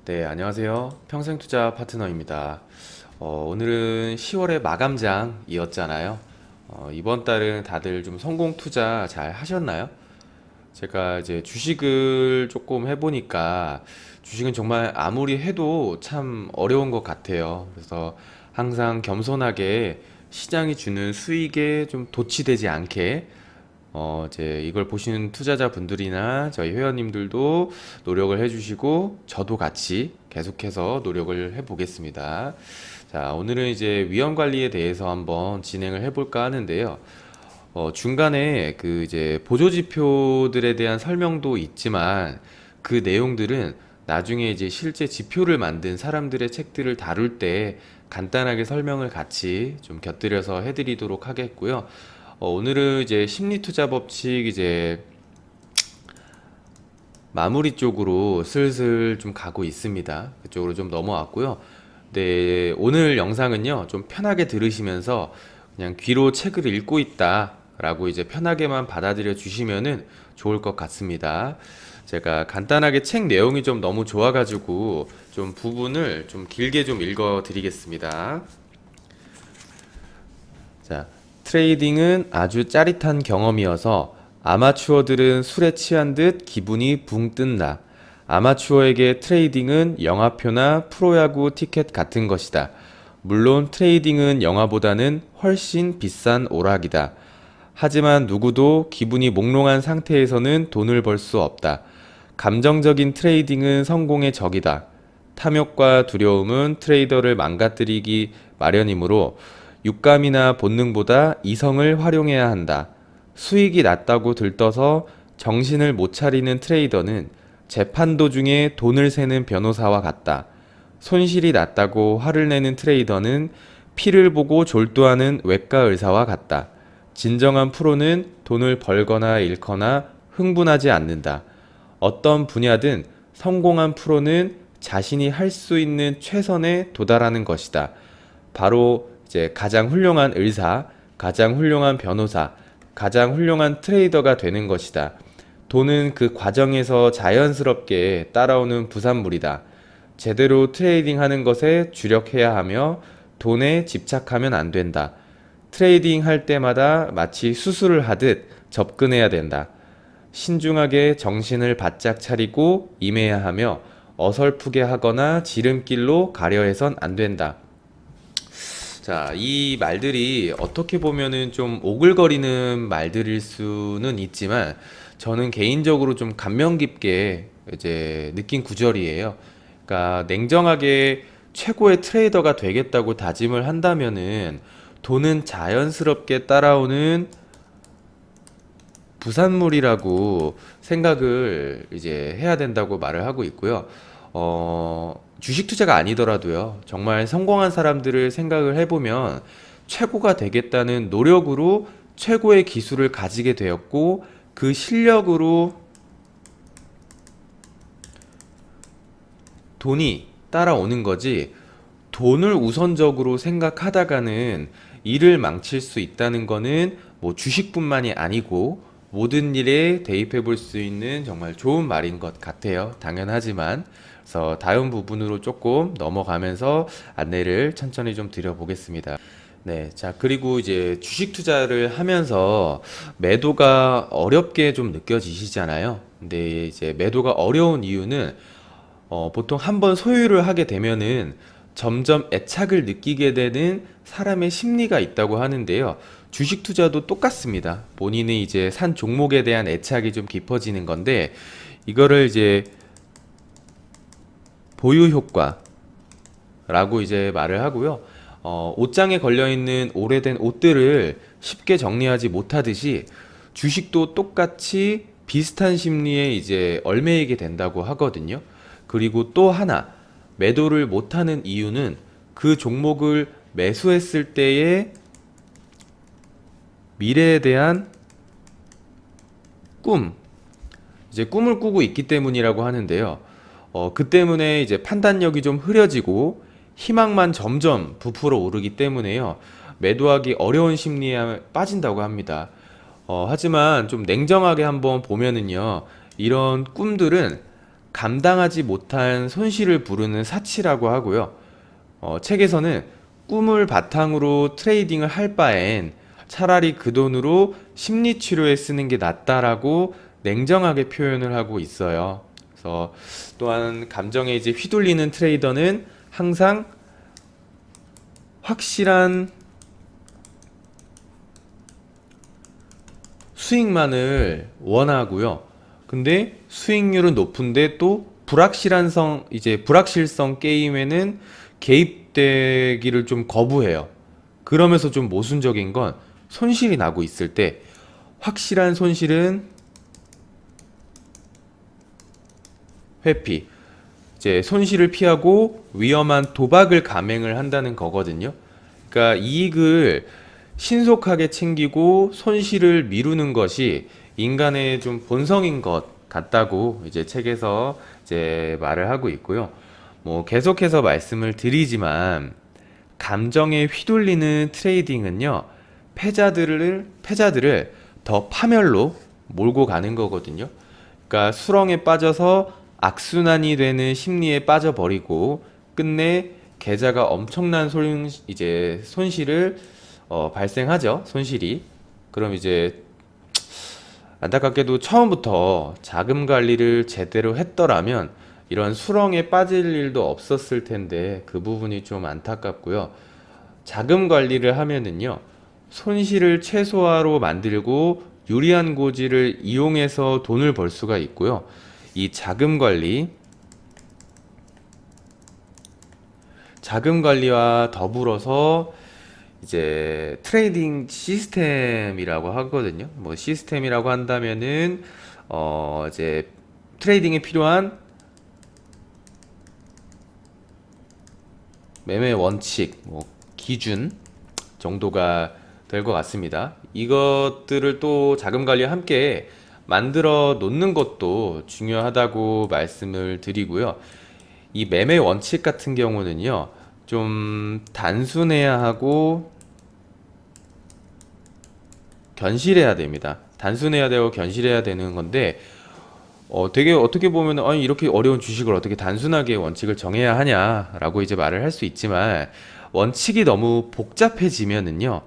네, 안녕하세요. 평생투자 파트너입니다. 오늘은 10월의 마감장이었잖아요. 이번 달은 다들 좀 성공 투자 잘 하셨나요? 제가 이제 주식을 조금 해보니까 주식은 정말 아무리 해도 참 어려운 것 같아요. 그래서 항상 겸손하게 시장이 주는 수익에 좀 도취되지 않게 이제 이걸 보시는 투자자분들이나 저희 회원님들도 노력을 해주시고 저도 같이 계속해서 노력을 해보겠습니다. 자, 오늘은 이제 위험 관리에 대해서 한번 진행을 해볼까 하는데요. 중간에 그 이제 보조 지표들에 대한 설명도 있지만 그 내용들은 나중에 이제 실제 지표를 만든 사람들의 책들을 다룰 때 간단하게 설명을 같이 좀 곁들여서 해드리도록 하겠고요. 오늘은 이제 심리투자 법칙 이제 마무리 쪽으로 슬슬 좀 가고 있습니다. 그쪽으로 좀 넘어왔고요. 네, 오늘 영상은요, 좀 편하게 들으시면서 그냥 귀로 책을 읽고 있다 라고 이제 편하게만 받아들여 주시면은 좋을 것 같습니다. 제가 간단하게 책 내용이 좀 너무 좋아가지고 좀 부분을 좀 길게 좀 읽어 드리겠습니다. 자, 트레이딩은 아주 짜릿한 경험이어서 아마추어들은 술에 취한 듯 기분이 붕 뜬다. 아마추어에게 트레이딩은 영화표나 프로야구 티켓 같은 것이다. 물론 트레이딩은 영화보다는 훨씬 비싼 오락이다. 하지만 누구도 기분이 몽롱한 상태에서는 돈을 벌 수 없다. 감정적인 트레이딩은 성공의 적이다. 탐욕과 두려움은 트레이더를 망가뜨리기 마련이므로 육감이나 본능보다 이성을 활용해야 한다. 수익이 낮다고 들떠서 정신을 못 차리는 트레이더는 재판 도중에 돈을 세는 변호사와 같다. 손실이 났다고 화를 내는 트레이더는 피를 보고 졸도하는 외과 의사와 같다. 진정한 프로는 돈을 벌거나 잃거나 흥분하지 않는다. 어떤 분야든 성공한 프로는 자신이 할 수 있는 최선에 도달하는 것이다. 바로 이제 가장 훌륭한 의사, 가장 훌륭한 변호사, 가장 훌륭한 트레이더가 되는 것이다. 돈은 그 과정에서 자연스럽게 따라오는 부산물이다. 제대로 트레이딩 하는 것에 주력해야 하며 돈에 집착하면 안 된다. 트레이딩 할 때마다 마치 수술을 하듯 접근해야 된다. 신중하게 정신을 바짝 차리고 임해야 하며 어설프게 하거나 지름길로 가려 해선 안 된다. 자, 이 말들이 어떻게 보면은 좀 오글거리는 말들일 수는 있지만 저는 개인적으로 좀 감명 깊게 이제 느낀 구절이에요. 그러니까 냉정하게 최고의 트레이더가 되겠다고 다짐을 한다면은 돈은 자연스럽게 따라오는 부산물이라고 생각을 이제 해야 된다고 말을 하고 있고요. 주식 투자가 아니더라도요. 정말 성공한 사람들을 생각을 해보면 최고가 되겠다는 노력으로 최고의 기술을 가지게 되었고 그 실력으로 돈이 따라오는 거지 돈을 우선적으로 생각하다가는 일을 망칠 수 있다는 거는 뭐 주식뿐만이 아니고 모든 일에 대입해 볼 수 있는 정말 좋은 말인 것 같아요. 당연하지만. 그래서 다음 부분으로 조금 넘어가면서 안내를 천천히 좀 드려보겠습니다. 네, 자, 그리고 이제 주식 투자를 하면서 매도가 어렵게 좀 느껴지시잖아요. 근데 이제 매도가 어려운 이유는 보통 한번 소유를 하게 되면은 점점 애착을 느끼게 되는 사람의 심리가 있다고 하는데요. 주식 투자도 똑같습니다. 본인이 이제 산 종목에 대한 애착이 좀 깊어지는 건데 이거를 이제 보유 효과라고 이제 말을 하고요. 옷장에 걸려있는 오래된 옷들을 쉽게 정리하지 못하듯이 주식도 똑같이 비슷한 심리에 이제 얽매이게 된다고 하거든요. 그리고 또 하나 매도를 못하는 이유는 그 종목을 매수했을 때의 미래에 대한 이제 꿈을 꾸고 있기 때문이라고 하는데요. 그 때문에 이제 판단력이 좀 흐려지고 희망만 점점 부풀어 오르기 때문에요. 매도하기 어려운 심리에 빠진다고 합니다. 하지만 좀 냉정하게 한번 보면은요, 이런 꿈들은 감당하지 못한 손실을 부르는 사치라고 하고요. 책에서는 꿈을 바탕으로 트레이딩을 할 바엔 차라리 그 돈으로 심리 치료에 쓰는 게 낫다라고 냉정하게 표현을 하고 있어요. 그래서 또한 감정에 이제 휘둘리는 트레이더는 항상 확실한 수익만을 원하고요. 근데 수익률은 높은데 또 불확실성 게임에는 개입되기를 좀 거부해요. 그러면서 좀 모순적인 건 손실이 나고 있을 때 확실한 손실은 회피. 이제 손실을 피하고 위험한 도박을 감행을 한다는 거거든요. 그러니까 이익을 신속하게 챙기고 손실을 미루는 것이 인간의 좀 본성인 것 같다고 이제 책에서 이제 말을 하고 있고요. 뭐 계속해서 말씀을 드리지만 감정에 휘둘리는 트레이딩은요, 패자들을 더 파멸로 몰고 가는 거거든요. 그러니까 수렁에 빠져서 악순환이 되는 심리에 빠져버리고 끝내 계좌가 엄청난 손실을 발생하죠. 손실이. 그럼 이제 안타깝게도 처음부터 자금 관리를 제대로 했더라면 이런 수렁에 빠질 일도 없었을 텐데 그 부분이 좀 안타깝고요. 자금 관리를 하면은요, 손실을 최소화로 만들고 유리한 고지를 이용해서 돈을 벌 수가 있고요. 이 자금 관리와 더불어서 이제 트레이딩 시스템이라고 하거든요. 뭐 시스템이라고 한다면은 이제 트레이딩에 필요한 매매 원칙, 뭐 기준 정도가 될 것 같습니다. 이것들을 또 자금 관리와 함께 만들어 놓는 것도 중요하다고 말씀을 드리고요. 이 매매 원칙 같은 경우는요, 좀 단순해야 하고 견실해야 됩니다. 단순해야 되고 견실해야 되는 건데, 되게 어떻게 보면, 아니, 이렇게 어려운 주식을 어떻게 단순하게 원칙을 정해야 하냐라고 이제 말을 할 수 있지만, 원칙이 너무 복잡해지면은요,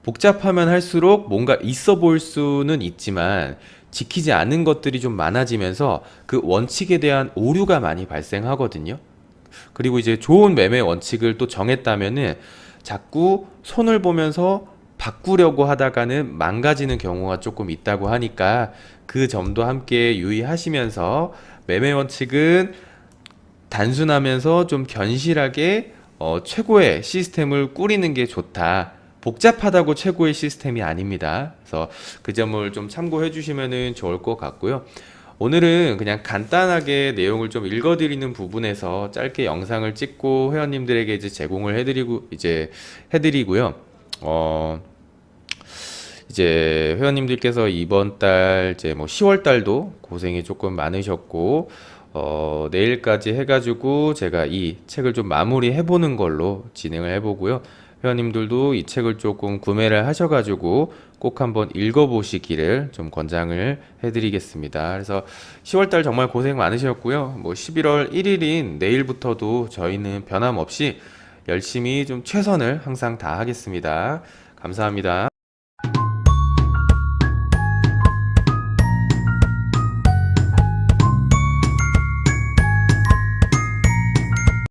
복잡하면 할수록 뭔가 있어 보일 수는 있지만, 지키지 않은 것들이 좀 많아지면서 그 원칙에 대한 오류가 많이 발생하거든요. 그리고 이제 좋은 매매 원칙을 또 정했다면은 자꾸 손을 보면서 바꾸려고 하다가는 망가지는 경우가 조금 있다고 하니까 그 점도 함께 유의하시면서 매매 원칙은 단순하면서 좀 견실하게 최고의 시스템을 꾸리는 게 좋다. 복잡하다고 최고의 시스템이 아닙니다. 그래서 그 점을 좀 참고해 주시면 좋을 것 같고요. 오늘은 그냥 간단하게 내용을 좀 읽어드리는 부분에서 짧게 영상을 찍고 회원님들에게 이제 제공을 해드리고요. 이제 회원님들께서 이번 달 이제 뭐 10월 달도 고생이 조금 많으셨고, 내일까지 해가지고 제가 이 책을 좀 마무리해 보는 걸로 진행을 해보고요. 회원님들도 이 책을 조금 구매를 하셔가지고 꼭 한번 읽어보시기를 좀 권장을 해드리겠습니다. 그래서 10월달 정말 고생 많으셨고요. 뭐 11월 1일인 내일부터도 저희는 변함없이 열심히 좀 최선을 항상 다하겠습니다. 감사합니다.